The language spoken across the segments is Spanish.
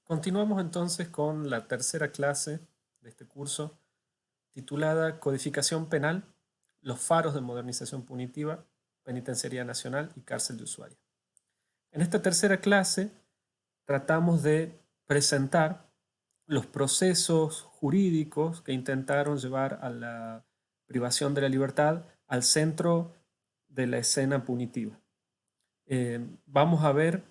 Continuamos entonces con la tercera clase de este curso titulada Codificación Penal, los faros de modernización punitiva, penitenciaría nacional y cárcel de usuarios. En esta tercera clase tratamos de presentar los procesos jurídicos que intentaron llevar a la privación de la libertad al centro de la escena punitiva. Vamos a ver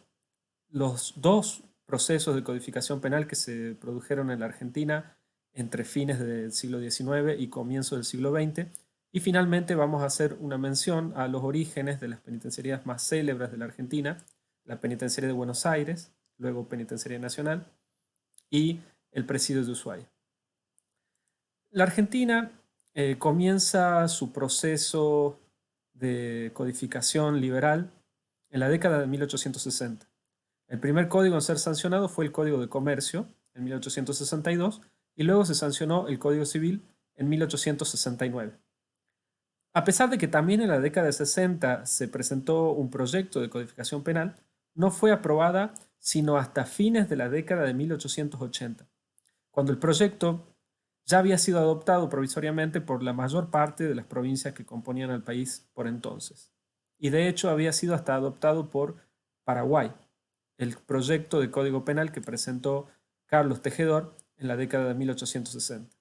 los dos procesos de codificación penal que se produjeron en la Argentina entre fines del siglo XIX y comienzo del siglo XX. Y finalmente vamos a hacer una mención a los orígenes de las penitenciarías más célebres de la Argentina, la Penitenciaría de Buenos Aires, luego Penitenciaría Nacional y el Presidio de Ushuaia. La Argentina comienza su proceso de codificación liberal en la década de 1860. El primer código en ser sancionado fue el Código de Comercio en 1862 y luego se sancionó el Código Civil en 1869. A pesar de que también en la década de 60 se presentó un proyecto de codificación penal, no fue aprobada sino hasta fines de la década de 1880, cuando el proyecto ya había sido adoptado provisoriamente por la mayor parte de las provincias que componían el país por entonces. Y de hecho había sido hasta adoptado por Paraguay, el proyecto de Código Penal que presentó Carlos Tejedor en la década de 1860.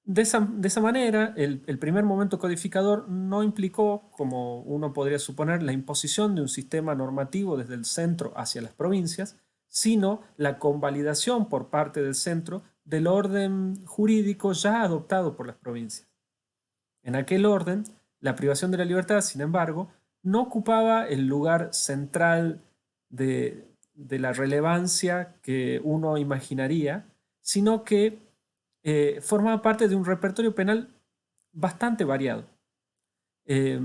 De esa manera, el primer momento codificador no implicó, como uno podría suponer, la imposición de un sistema normativo desde el centro hacia las provincias, sino la convalidación por parte del centro del orden jurídico ya adoptado por las provincias. En aquel orden, la privación de la libertad, sin embargo, no ocupaba el lugar central de la relevancia que uno imaginaría, sino que formaba parte de un repertorio penal bastante variado. Eh,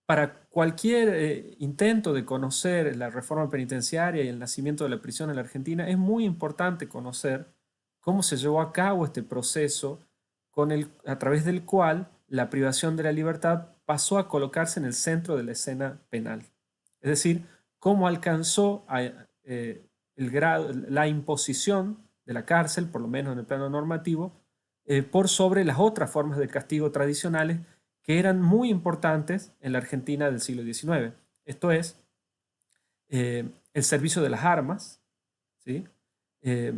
para cualquier intento de conocer la reforma penitenciaria y el nacimiento de la prisión en la Argentina, es muy importante conocer cómo se llevó a cabo este proceso a través del cual la privación de la libertad pasó a colocarse en el centro de la escena penal. Es decir, cómo alcanzó la imposición de la cárcel, por lo menos en el plano normativo, por sobre las otras formas de castigo tradicionales que eran muy importantes en la Argentina del siglo XIX. Esto es, el servicio de las armas, ¿sí? Eh,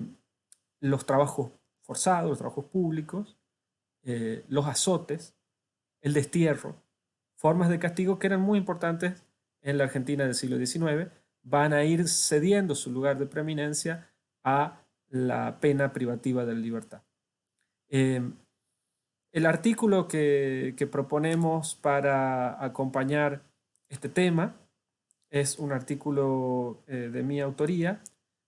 los trabajos forzados, los trabajos públicos, los azotes, el destierro, formas de castigo que eran muy importantes en la Argentina del siglo XIX, van a ir cediendo su lugar de preeminencia a la pena privativa de la libertad. El artículo que proponemos para acompañar este tema es un artículo de mi autoría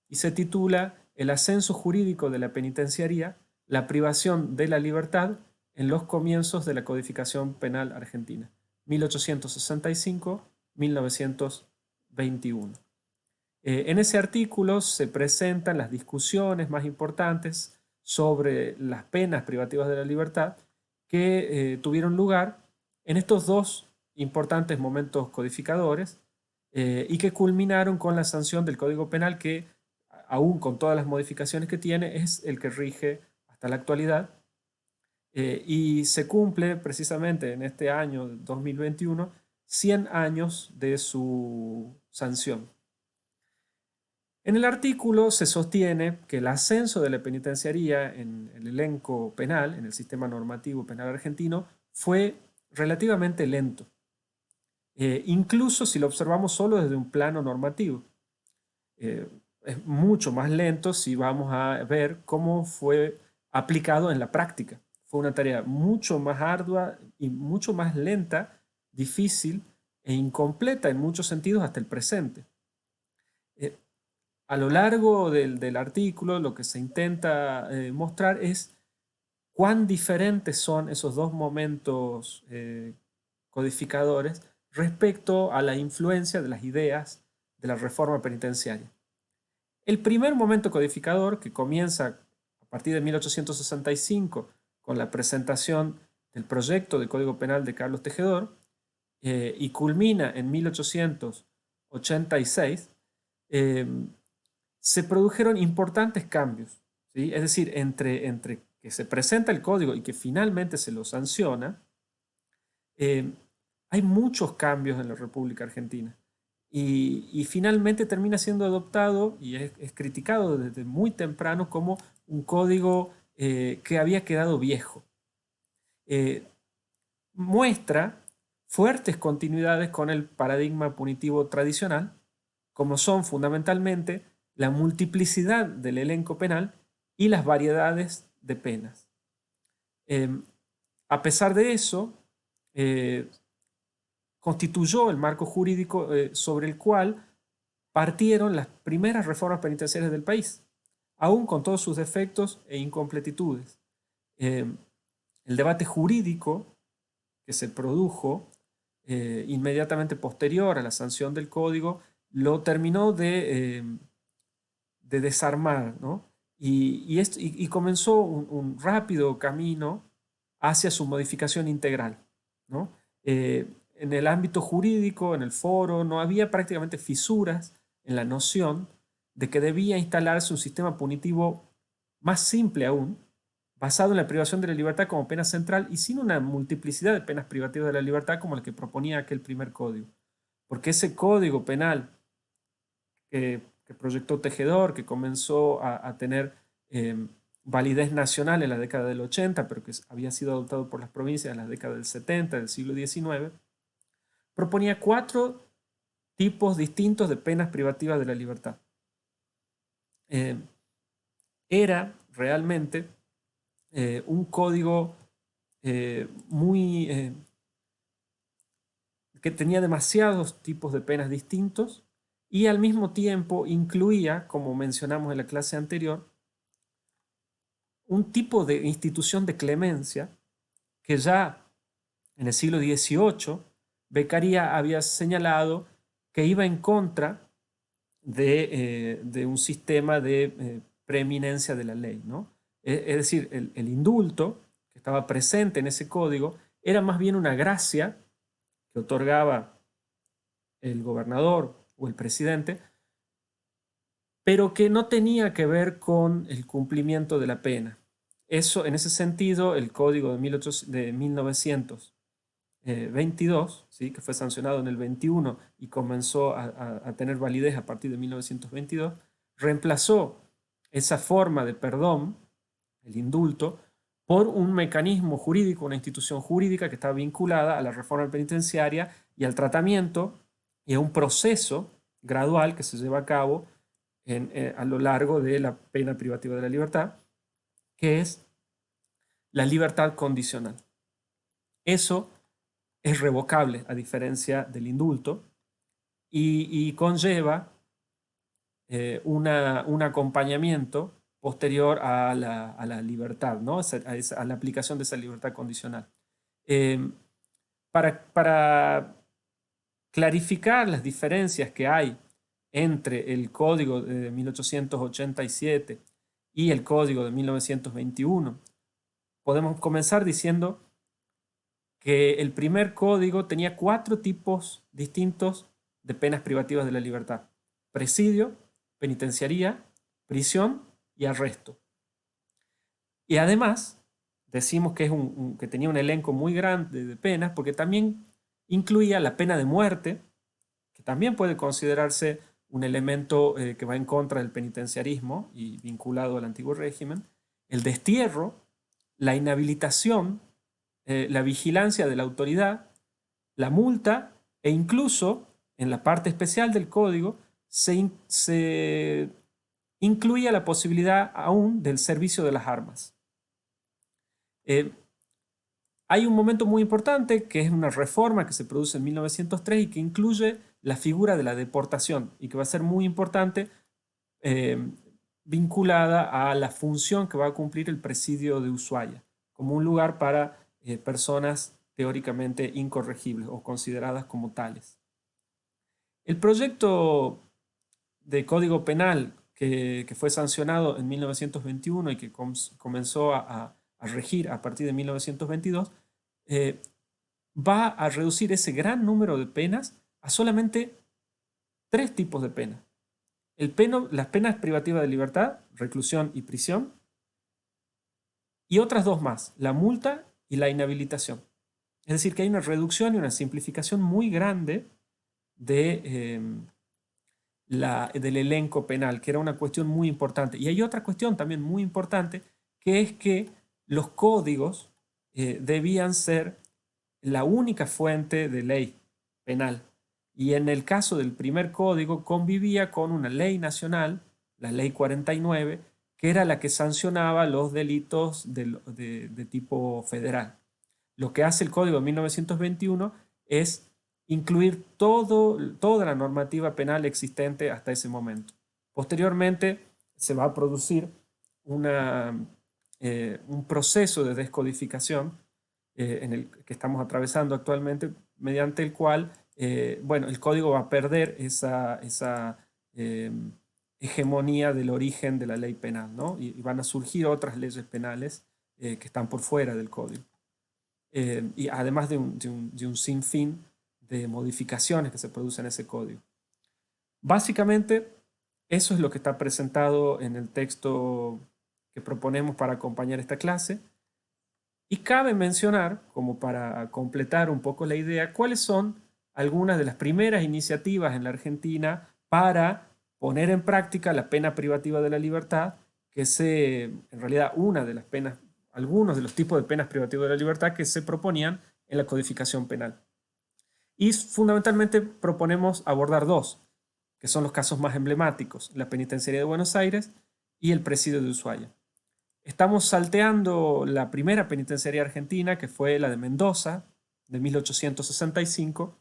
y se titula El ascenso jurídico de la penitenciaría, la privación de la libertad en los comienzos de la codificación penal argentina, 1865-1921. En ese artículo se presentan las discusiones más importantes sobre las penas privativas de la libertad que tuvieron lugar en estos dos importantes momentos codificadores y que culminaron con la sanción del Código Penal que, aún con todas las modificaciones que tiene, es el que rige hasta la actualidad y se cumple precisamente en este año 2021 100 años de su sanción. En el artículo se sostiene que el ascenso de la penitenciaría en el elenco penal, en el sistema normativo penal argentino, fue relativamente lento, incluso si lo observamos solo desde un plano normativo. Es mucho más lento si vamos a ver cómo fue aplicado en la práctica. Fue una tarea mucho más ardua y mucho más lenta, difícil e incompleta en muchos sentidos hasta el presente. A lo largo del artículo lo que se intenta mostrar es cuán diferentes son esos dos momentos codificadores respecto a la influencia de las ideas de la reforma penitenciaria. El primer momento codificador, que comienza a partir de 1865 con la presentación del proyecto de Código Penal de Carlos Tejedor y culmina en 1886, se produjeron importantes cambios, ¿sí? Es decir, entre que se presenta el código y que finalmente se lo sanciona, hay muchos cambios en la República Argentina. Y finalmente termina siendo adoptado y es criticado desde muy temprano como un código que había quedado viejo. Muestra fuertes continuidades con el paradigma punitivo tradicional, como son fundamentalmente la multiplicidad del elenco penal y las variedades de penas. A pesar de eso, constituyó el marco jurídico sobre el cual partieron las primeras reformas penitenciarias del país, aún con todos sus defectos e incompletitudes. El debate jurídico que se produjo inmediatamente posterior a la sanción del código lo terminó de desarmar, ¿no? Y comenzó un rápido camino hacia su modificación integral, ¿no? En el ámbito jurídico, en el foro, no había prácticamente fisuras en la noción de que debía instalarse un sistema punitivo más simple aún, basado en la privación de la libertad como pena central y sin una multiplicidad de penas privativas de la libertad como la que proponía aquel primer código. Porque ese código penal que proyectó Tejedor, que comenzó a tener validez nacional en la década del 80, pero que había sido adoptado por las provincias en la década del 70 del siglo XIX, proponía 4 tipos distintos de penas privativas de la libertad. Era realmente un código que tenía demasiados tipos de penas distintos y al mismo tiempo incluía, como mencionamos en la clase anterior, un tipo de institución de clemencia que ya en el siglo XVIII Beccaria había señalado que iba en contra de un sistema de preeminencia de la ley, ¿no? Es decir, el indulto que estaba presente en ese código era más bien una gracia que otorgaba el gobernador o el presidente, pero que no tenía que ver con el cumplimiento de la pena. Eso, en ese sentido, el código de 1922, ¿sí? Que fue sancionado en el 21 y comenzó a tener validez a partir de 1922, reemplazó esa forma de perdón, el indulto, por un mecanismo jurídico, una institución jurídica que estaba vinculada a la reforma penitenciaria y al tratamiento y a un proceso gradual que se lleva a cabo a lo largo de la pena privativa de la libertad, que es la libertad condicional. Eso es revocable a diferencia del indulto y conlleva un acompañamiento posterior a la libertad, ¿no? A la aplicación de esa libertad condicional. Para clarificar las diferencias que hay entre el código de 1887 y el código de 1921, podemos comenzar diciendo que el primer código tenía 4 tipos distintos de penas privativas de la libertad: presidio, penitenciaría, prisión y arresto. Y además, decimos que, que tenía un elenco muy grande de penas porque también incluía la pena de muerte, que también puede considerarse un elemento que va en contra del penitenciarismo y vinculado al antiguo régimen, el destierro, la inhabilitación, la vigilancia de la autoridad, la multa e incluso en la parte especial del código se incluía la posibilidad aún del servicio de las armas. Hay un momento muy importante que es una reforma que se produce en 1903 y que incluye la figura de la deportación y que va a ser muy importante vinculada a la función que va a cumplir el presidio de Ushuaia como un lugar para personas teóricamente incorregibles o consideradas como tales. El proyecto de Código Penal que fue sancionado en 1921 y que comenzó a regir a partir de 1922, va a reducir ese gran número de penas a solamente 3 tipos de pena. las penas privativas de libertad, reclusión y prisión, y otras dos más, la multa y la inhabilitación. Es decir, que hay una reducción y una simplificación muy grande de, del elenco penal, que era una cuestión muy importante. Y hay otra cuestión también muy importante, que es que los códigos debían ser la única fuente de ley penal. Y en el caso del primer código convivía con una ley nacional, la ley 49, que era la que sancionaba los delitos de tipo federal. Lo que hace el código de 1921 es incluir toda la normativa penal existente hasta ese momento. Posteriormente se va a producir un proceso de descodificación en el que estamos atravesando actualmente, mediante el cual bueno, el código va a perder esa hegemonía del origen de la ley penal, ¿no? Y van a surgir otras leyes penales que están por fuera del código. Y además de un sinfín de modificaciones que se producen en ese código. Básicamente, eso es lo que está presentado en el texto que proponemos para acompañar esta clase. Y cabe mencionar, como para completar un poco la idea, cuáles son algunas de las primeras iniciativas en la Argentina para poner en práctica la pena privativa de la libertad, que en realidad algunos de los tipos de penas privativas de la libertad que se proponían en la codificación penal. Y fundamentalmente proponemos abordar dos, que son los casos más emblemáticos, la penitenciaría de Buenos Aires y el presidio de Ushuaia. Estamos salteando la primera penitenciaría argentina, que fue la de Mendoza, de 1865,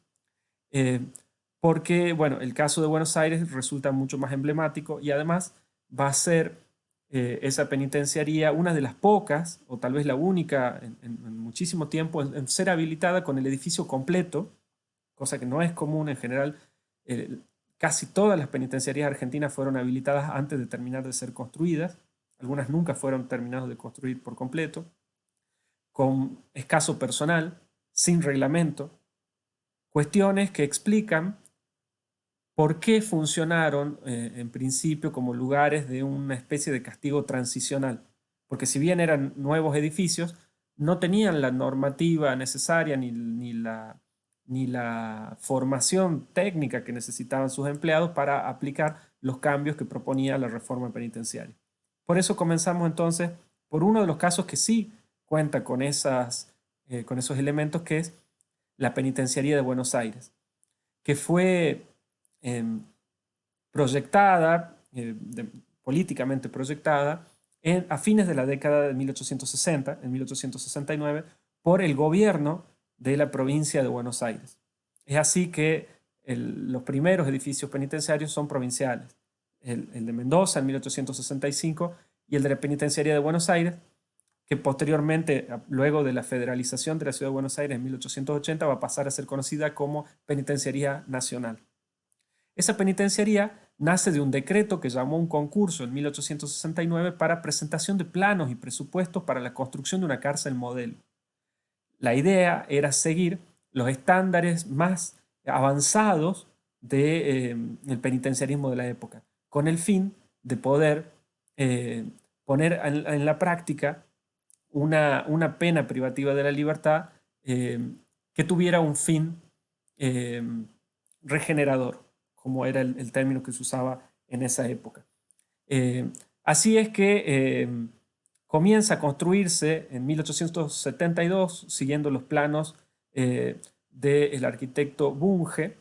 porque bueno, el caso de Buenos Aires resulta mucho más emblemático y además va a ser esa penitenciaría una de las pocas, o tal vez la única en muchísimo tiempo, en ser habilitada con el edificio completo, cosa que no es común en general. Casi todas las penitenciarías argentinas fueron habilitadas antes de terminar de ser construidas. Algunas nunca fueron terminadas de construir por completo, con escaso personal, sin reglamento, cuestiones que explican por qué funcionaron en principio como lugares de una especie de castigo transicional. Porque si bien eran nuevos edificios, no tenían la normativa necesaria ni la formación técnica que necesitaban sus empleados para aplicar los cambios que proponía la reforma penitenciaria. Por eso comenzamos entonces por uno de los casos que sí cuenta con esos elementos, que es la penitenciaría de Buenos Aires, que fue proyectada, políticamente proyectada, a fines de la década de 1860, en 1869, por el gobierno de la provincia de Buenos Aires. Es así que los primeros edificios penitenciarios son provinciales. El de Mendoza en 1865 y el de la penitenciaría de Buenos Aires, que posteriormente, luego de la federalización de la ciudad de Buenos Aires en 1880, va a pasar a ser conocida como Penitenciaría Nacional. Esa penitenciaría nace de un decreto que llamó un concurso en 1869 para presentación de planos y presupuestos para la construcción de una cárcel modelo. La idea era seguir los estándares más avanzados del penitenciarismo de la época, con el fin de poder poner en la práctica una pena privativa de la libertad que tuviera un fin regenerador, como era el término que se usaba en esa época. Así es que comienza a construirse en 1872, siguiendo los planos del arquitecto Bunge,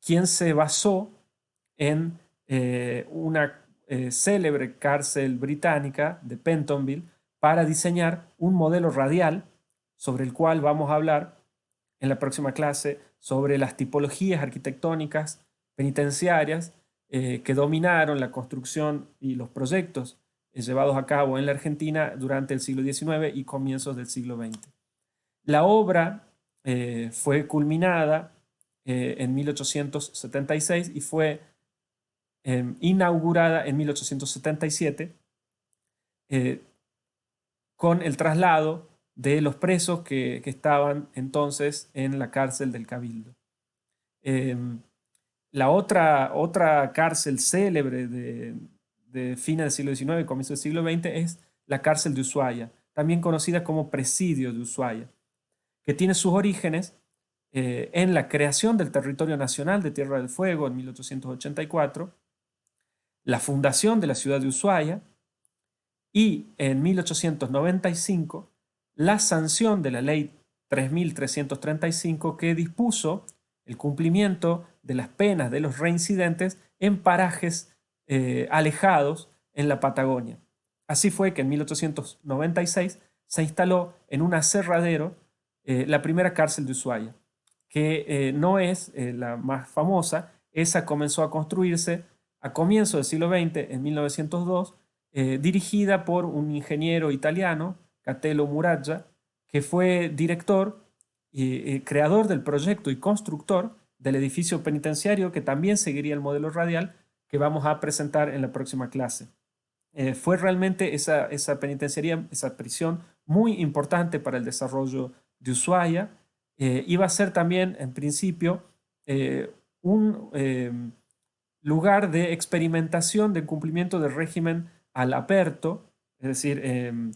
quien se basó en una célebre cárcel británica de Pentonville para diseñar un modelo radial sobre el cual vamos a hablar en la próxima clase, sobre las tipologías arquitectónicas penitenciarias que dominaron la construcción y los proyectos llevados a cabo en la Argentina durante el siglo XIX y comienzos del siglo XX. La obra fue culminada en 1876 y fue inaugurada en 1877 con el traslado de los presos que estaban entonces en la cárcel del Cabildo. La otra cárcel célebre de fines del siglo XIX y comienzo del siglo XX es la cárcel de Ushuaia, también conocida como Presidio de Ushuaia, que tiene sus orígenes en la creación del territorio nacional de Tierra del Fuego en 1884, la fundación de la ciudad de Ushuaia y en 1895 la sanción de la ley 3335 que dispuso el cumplimiento de las penas de los reincidentes en parajes alejados en la Patagonia. Así fue que en 1896 se instaló en un aserradero la primera cárcel de Ushuaia, que no es la más famosa. Esa comenzó a construirse a comienzos del siglo XX, en 1902, dirigida por un ingeniero italiano, Catello Muraggia, que fue director y creador del proyecto y constructor del edificio penitenciario que también seguiría el modelo radial que vamos a presentar en la próxima clase. Fue realmente esa penitenciaría, esa prisión, muy importante para el desarrollo de Ushuaia. Iba a ser también, en principio, un lugar de experimentación del cumplimiento del régimen al aperto, es decir,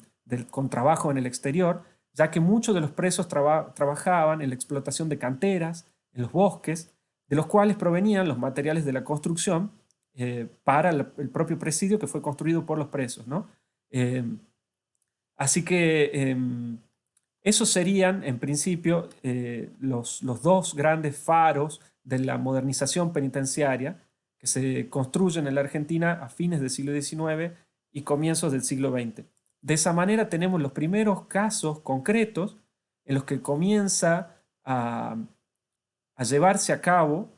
con trabajo en el exterior, ya que muchos de los presos trabajaban en la explotación de canteras, en los bosques, de los cuales provenían los materiales de la construcción para el propio presidio que fue construido por los presos, ¿no? Así que esos serían, en principio, los dos grandes faros de la modernización penitenciaria que se construyen en la Argentina a fines del siglo XIX y comienzos del siglo XX. De esa manera tenemos los primeros casos concretos en los que comienza a llevarse a cabo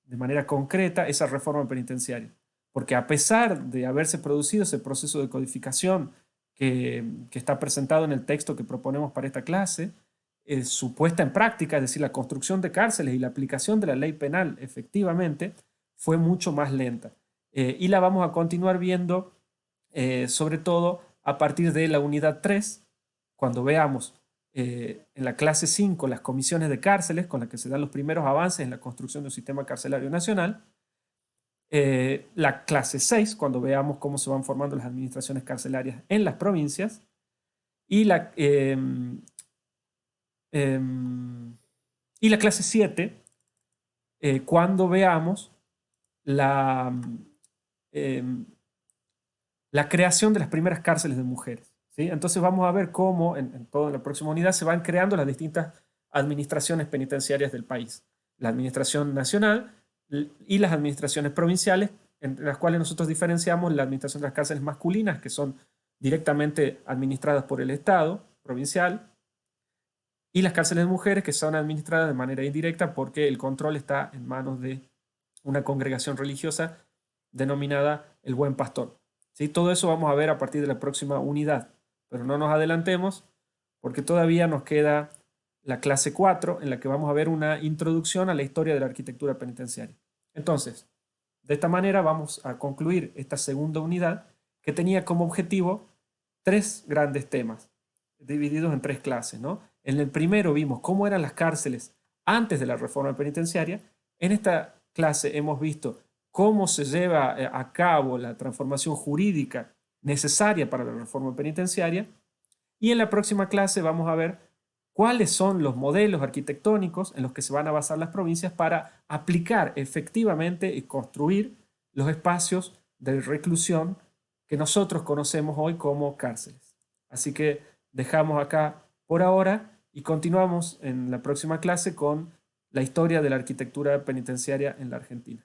de manera concreta esa reforma penitenciaria. Porque a pesar de haberse producido ese proceso de codificación que está presentado en el texto que proponemos para esta clase, su puesta en práctica, es decir, la construcción de cárceles y la aplicación de la ley penal efectivamente, fue mucho más lenta. Y la vamos a continuar viendo sobre todo a partir de la unidad 3, cuando veamos en la clase 5 las comisiones de cárceles con las que se dan los primeros avances en la construcción de un sistema carcelario nacional, la clase 6, cuando veamos cómo se van formando las administraciones carcelarias en las provincias, y la clase 7, cuando veamos la creación de las primeras cárceles de mujeres, ¿sí? Entonces vamos a ver cómo en toda la próxima unidad se van creando las distintas administraciones penitenciarias del país. La administración nacional y las administraciones provinciales, entre las cuales nosotros diferenciamos la administración de las cárceles masculinas, que son directamente administradas por el Estado provincial, y las cárceles de mujeres, que son administradas de manera indirecta porque el control está en manos de una congregación religiosa denominada el Buen Pastor. ¿Sí? Todo eso vamos a ver a partir de la próxima unidad, pero no nos adelantemos porque todavía nos queda la clase 4 en la que vamos a ver una introducción a la historia de la arquitectura penitenciaria. Entonces, de esta manera vamos a concluir esta segunda unidad que tenía como objetivo 3 grandes temas divididos en 3 clases, ¿no? En el primero vimos cómo eran las cárceles antes de la reforma penitenciaria. En esta clase hemos visto cómo se lleva a cabo la transformación jurídica necesaria para la reforma penitenciaria. Y en la próxima clase vamos a ver cuáles son los modelos arquitectónicos en los que se van a basar las provincias para aplicar efectivamente y construir los espacios de reclusión que nosotros conocemos hoy como cárceles. Así que dejamos acá por ahora y continuamos en la próxima clase con la historia de la arquitectura penitenciaria en la Argentina.